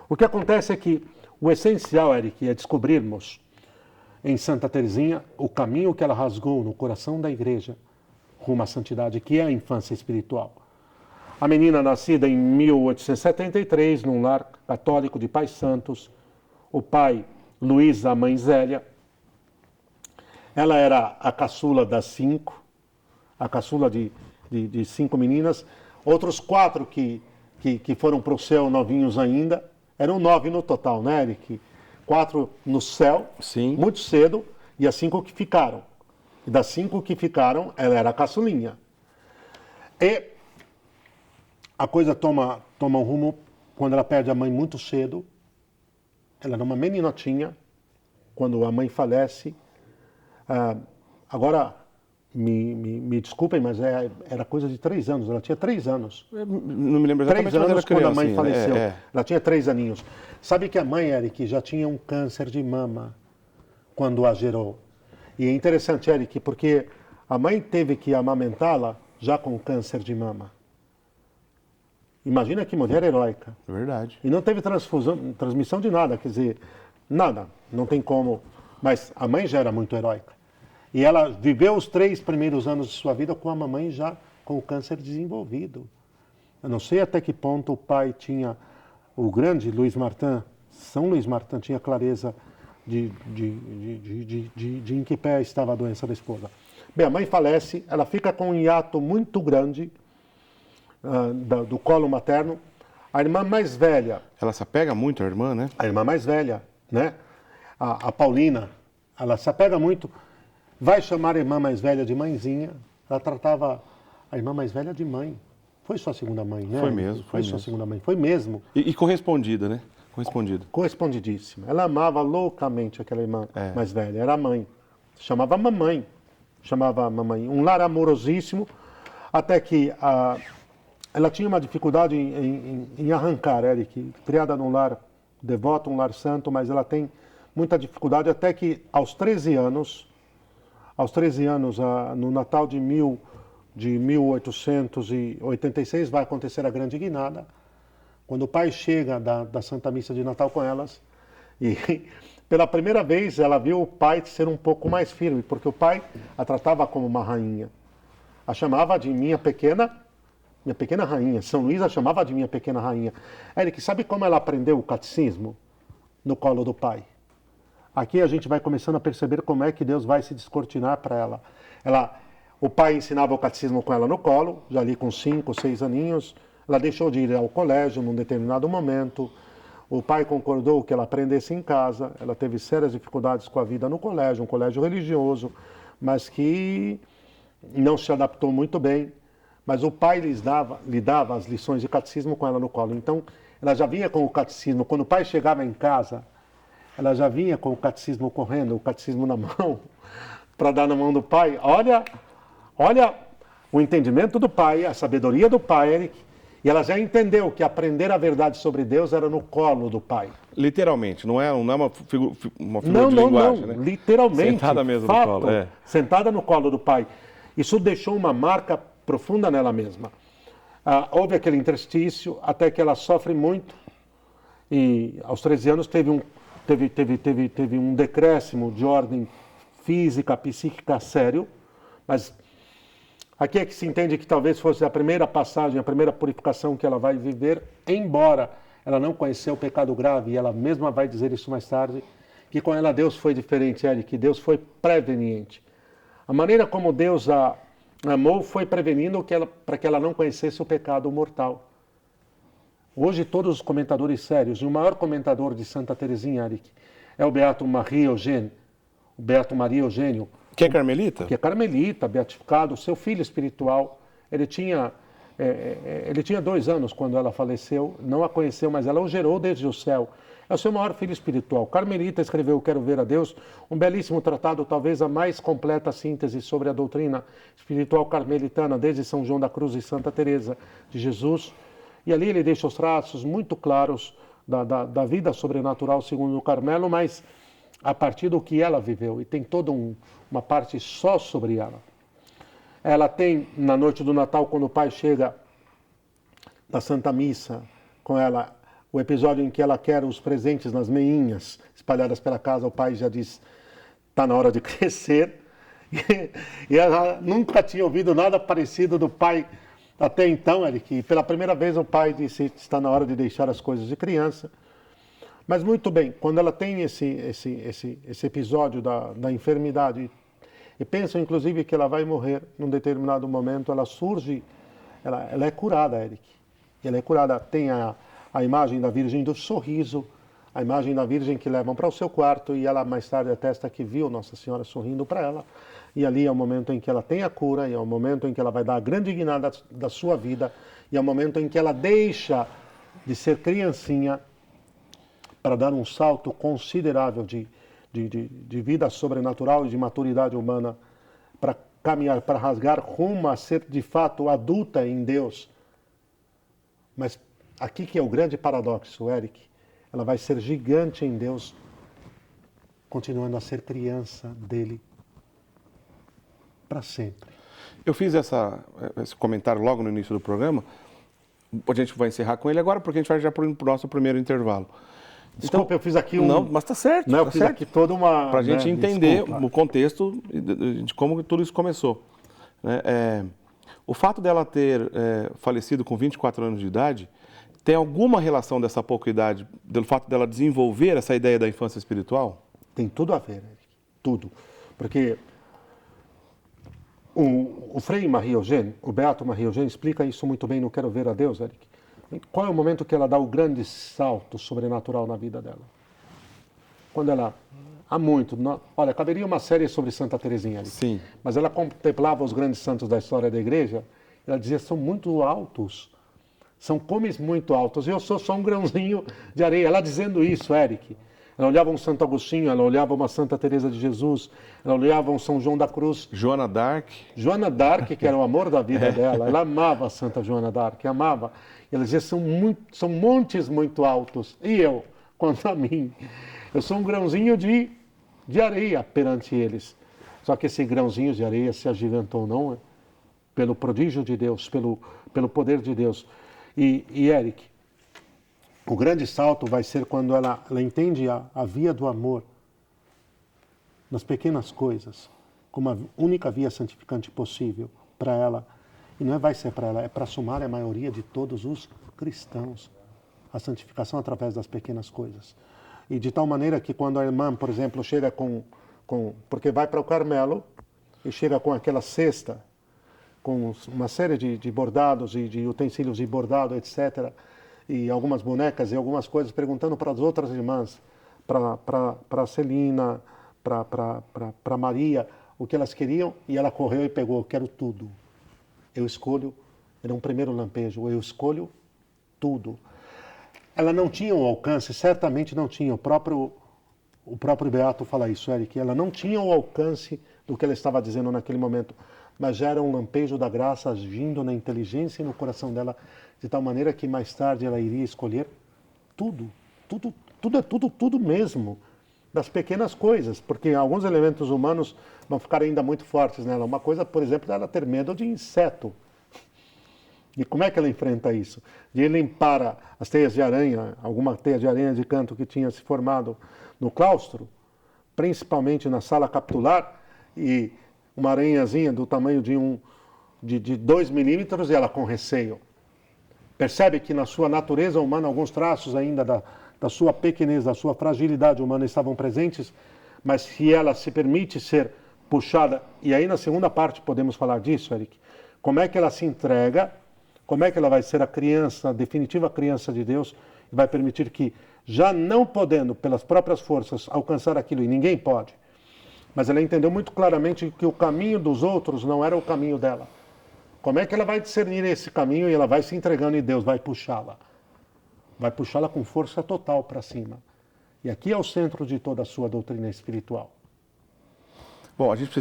O que acontece é que o essencial, Eric, é descobrirmos em Santa Teresinha o caminho que ela rasgou no coração da igreja rumo à santidade, que é a infância espiritual. A menina nascida em 1873, num lar católico de pais santos, o pai Luiz, a mãe Zélia. Ela era a caçula das 5, a caçula de 5 meninas. Outros 4 que foram para o céu novinhos ainda, eram 9 no total, né, Eric? 4 no céu, Sim. Muito cedo, e as 5 que ficaram. E das 5 que ficaram, ela era a caçulinha. E a coisa toma um rumo quando ela perde a mãe muito cedo. Ela era uma meninotinha, quando a mãe falece. Agora, me desculpem, mas era coisa de 3 anos. Ela tinha 3 anos. Não me lembro exatamente, 3 anos mas quando era a mãe criancinha, faleceu. né? Ela tinha 3 aninhos. Sabe que a mãe, Eric, já tinha um câncer de mama quando a gerou. E é interessante, Eric, porque a mãe teve que amamentá-la já com câncer de mama. Imagina que mulher heróica. É verdade. E não teve transmissão de nada, quer dizer, nada, não tem como. Mas a mãe já era muito heróica. E ela viveu os 3 primeiros anos de sua vida com a mamãe já com o câncer desenvolvido. Eu não sei até que ponto o pai tinha, o grande Luiz Martin, São Luís Martin, tinha clareza de em que pé estava a doença da esposa. Bem, a mãe falece, ela fica com um hiato muito grande do colo materno. A irmã mais velha... Ela se apega muito à irmã, né? A irmã mais velha, né? A Paulina, ela se apega muito, vai chamar a irmã mais velha de mãezinha. Ela tratava a irmã mais velha de mãe. Foi sua segunda mãe, né? Foi mesmo. Foi sua segunda mãe, foi mesmo. E correspondida, né? Correspondida. Correspondidíssima. Ela amava loucamente aquela irmã mais velha, era a mãe. Chamava mamãe. Um lar amorosíssimo, até que ela tinha uma dificuldade em arrancar, Eric, criada num lar devoto, um lar santo, mas ela tem muita dificuldade até que aos 13 anos, no Natal de 1886, vai acontecer a grande guinada, quando o pai chega da Santa Missa de Natal com elas, e pela primeira vez ela viu o pai ser um pouco mais firme, porque o pai a tratava como uma rainha. A chamava de minha pequena rainha. São Luís a chamava de minha pequena rainha. Eric, sabe como ela aprendeu o catecismo? No colo do pai. Aqui a gente vai começando a perceber como é que Deus vai se descortinar para ela. O pai ensinava o catecismo com ela no colo, já ali com 5, 6 aninhos. Ela deixou de ir ao colégio num determinado momento. O pai concordou que ela aprendesse em casa. Ela teve sérias dificuldades com a vida no colégio, um colégio religioso, mas que não se adaptou muito bem. Mas o pai lhe dava as lições de catecismo com ela no colo. Então, ela já vinha com o catecismo. Quando o pai chegava em casa, ela já vinha com o catecismo correndo, o catecismo na mão, para dar na mão do pai. Olha o entendimento do pai, a sabedoria do pai, Eric. E ela já entendeu que aprender a verdade sobre Deus era no colo do pai. Literalmente, não é uma figura de não, linguagem, né? Literalmente. Sentada mesmo fato, no colo. Sentada no colo do pai. Isso deixou uma marca profunda nela mesma. Houve aquele interstício até que ela sofre muito e aos 13 anos teve um decréscimo de ordem física, psíquica sério, mas aqui é que se entende que talvez fosse a primeira passagem, a primeira purificação que ela vai viver, embora ela não conheceu o pecado grave, e ela mesma vai dizer isso mais tarde, que com ela Deus foi diferente, que Deus foi preveniente. A maneira como Deus a amou foi prevenindo para que ela não conhecesse o pecado mortal. Hoje todos os comentadores sérios, e o maior comentador de Santa Teresinha, Eric, é o Beato Maria Eugênio, Que é carmelita? Que é carmelita, beatificado, seu filho espiritual. Ele tinha 2 anos quando ela faleceu, não a conheceu, mas ela o gerou desde o céu. É o seu maior filho espiritual. Carmelita escreveu Quero Ver a Deus, um belíssimo tratado, talvez a mais completa síntese sobre a doutrina espiritual carmelitana, desde São João da Cruz e Santa Teresa de Jesus. E ali ele deixa os traços muito claros da vida sobrenatural segundo o Carmelo, mas a partir do que ela viveu. E tem toda uma parte só sobre ela. Ela tem, na noite do Natal, quando o pai chega da Santa Missa com ela, O episódio em que ela quer os presentes nas meinhas espalhadas pela casa, o pai já diz, está na hora de crescer. E ela nunca tinha ouvido nada parecido do pai até então, Eric. E pela primeira vez o pai disse, está na hora de deixar as coisas de criança. Mas muito bem, quando ela tem esse episódio da enfermidade, e pensa inclusive que ela vai morrer num determinado momento, ela surge, ela é curada, Eric. Ela é curada, tem a imagem da Virgem do Sorriso, a imagem da Virgem que levam para o seu quarto, e ela mais tarde atesta que viu Nossa Senhora sorrindo para ela. E ali é o momento em que ela tem a cura, e é o momento em que ela vai dar a grande guinada da sua vida, e é o momento em que ela deixa de ser criancinha para dar um salto considerável de vida sobrenatural e de maturidade humana, para caminhar, para rasgar rumo a ser de fato adulta em Deus. Mas aqui que é o grande paradoxo, Eric. Ela vai ser gigante em Deus, continuando a ser criança dele para sempre. Eu fiz esse comentário logo no início do programa. A gente vai encerrar com ele agora, porque a gente vai já para o nosso primeiro intervalo. Desculpa, eu fiz aqui Não, mas está certo. Não, eu fiz aqui toda uma... Para a gente entender desculpa. o contexto de como tudo isso começou. O fato dela ter falecido com 24 anos de idade tem alguma relação dessa pouca idade, do fato dela desenvolver essa ideia da infância espiritual? Tem tudo a ver, Eric. Tudo. Porque o Frei Maria Eugênia, o Beato Maria Eugênia, explica isso muito bem no Quero Ver a Deus, Eric. Qual é o momento que ela dá o grande salto sobrenatural na vida dela? Quando ela... Há muito... Olha, caberia uma série sobre Santa Teresinha ali. Sim. Mas ela contemplava os grandes santos da história da igreja, ela dizia, são muito altos. São comes muito altos. E eu sou só um grãozinho de areia. Ela dizendo isso, Eric. Ela olhava um Santo Agostinho, ela olhava uma Santa Teresa de Jesus, ela olhava um São João da Cruz. Joana d'Arc. Joana d'Arc, que era o amor da vida dela. Ela amava a Santa Joana d'Arc, amava. E ela dizia, são montes muito altos. E eu, quanto a mim, eu sou um grãozinho de areia perante eles. Só que esse grãozinho de areia se agigantou, não? Pelo prodígio de Deus, pelo poder de Deus. E Eric, o grande salto vai ser quando ela entende a via do amor nas pequenas coisas, como a única via santificante possível para ela. E não vai ser para ela, é para a sumária maioria de todos os cristãos. A santificação através das pequenas coisas. E de tal maneira que quando a irmã, por exemplo, chega porque vai para o Carmelo e chega com aquela cesta, com uma série de bordados e de utensílios de bordado, etc., e algumas bonecas e algumas coisas, perguntando para as outras irmãs, para Celina, para Maria, o que elas queriam, e ela correu e pegou, eu quero tudo. Eu escolho, era um primeiro lampejo, eu escolho tudo. Ela não tinha o alcance, certamente não tinha, o próprio Beato fala isso, Eric, ela não tinha o alcance do que ela estava dizendo naquele momento, mas já era um lampejo da graça agindo na inteligência e no coração dela, de tal maneira que mais tarde ela iria escolher tudo mesmo, das pequenas coisas, porque alguns elementos humanos vão ficar ainda muito fortes nela. Uma coisa, por exemplo, é ela ter medo de inseto. E como é que ela enfrenta isso? De limpar as teias de aranha, alguma teia de aranha de canto que tinha se formado no claustro, principalmente na sala capitular, e uma aranhazinha do tamanho de 2 milímetros, e ela com receio. Percebe que na sua natureza humana, alguns traços ainda da sua pequenez, da sua fragilidade humana estavam presentes, mas se ela se permite ser puxada, e aí na segunda parte podemos falar disso, Eric, como é que ela se entrega, como é que ela vai ser a criança, a definitiva criança de Deus, e vai permitir que, já não podendo pelas próprias forças alcançar aquilo, e ninguém pode, mas ela entendeu muito claramente que o caminho dos outros não era o caminho dela. Como é que ela vai discernir esse caminho e ela vai se entregando e Deus vai puxá-la? Vai puxá-la com força total para cima. E aqui é o centro de toda a sua doutrina espiritual. Bom, a gente precisa